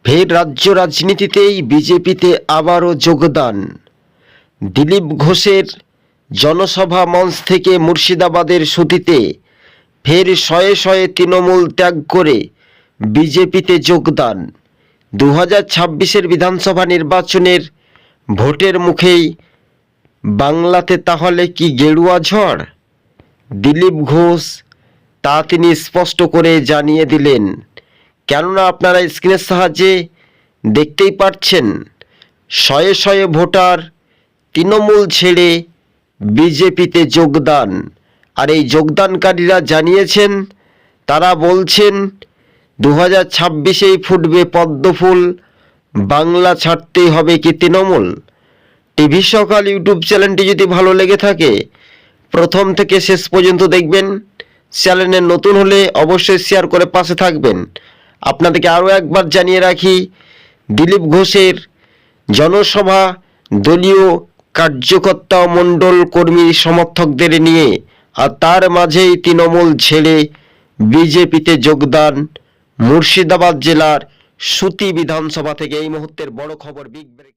ফের রাজ্য রাজনীতিতেই বিজেপিতে আবারও যোগদান। দিলীপ ঘোষের জনসভা মঞ্চ থেকে মুর্শিদাবাদের সুতিতে ফের শয়ে শয়ে তৃণমূল ত্যাগ করে বিজেপিতে যোগদান। 2026-এর বিধানসভা নির্বাচনের ভোটের মুখেই বাংলাতে তাহলে কি গেরুয়া ঝড়? দিলীপ ঘোষ তা তিনি স্পষ্ট করে জানিয়ে দিলেন। কেননা আপনারা স্ক্রিনের সাহায্যে দেখতেই পাচ্ছেন, শয়ে শয়ে ভোটার তৃণমূল ছেড়ে বিজেপিতে যোগদান। আর এই যোগদানকারীরা জানিয়েছেন, তারা বলছেন 2026-এই ফুটবে পদ্মফুল, বাংলা ছাড়তেই হবে কি তৃণমূল। টিভি সকাল ইউটিউব চ্যানেলটি যদি ভালো লেগে থাকে প্রথম থেকে শেষ পর্যন্ত দেখবেন। চ্যানেলে নতুন হলে অবশ্যই শেয়ার করে পাশে থাকবেন। আপনাদেরকে আরও একবার জানিয়ে রাখি, দিলীপ ঘোষের জনসভা দলীয় কার্যকর্তা ও মণ্ডল কর্মী সমর্থকদের নিয়ে, আর তার মাঝেই তৃণমূল ছেড়ে বিজেপিতে যোগদান মুর্শিদাবাদ জেলার সুতি বিধানসভা থেকে। এই মুহূর্তের বড় খবর, বিগ ব্রেক।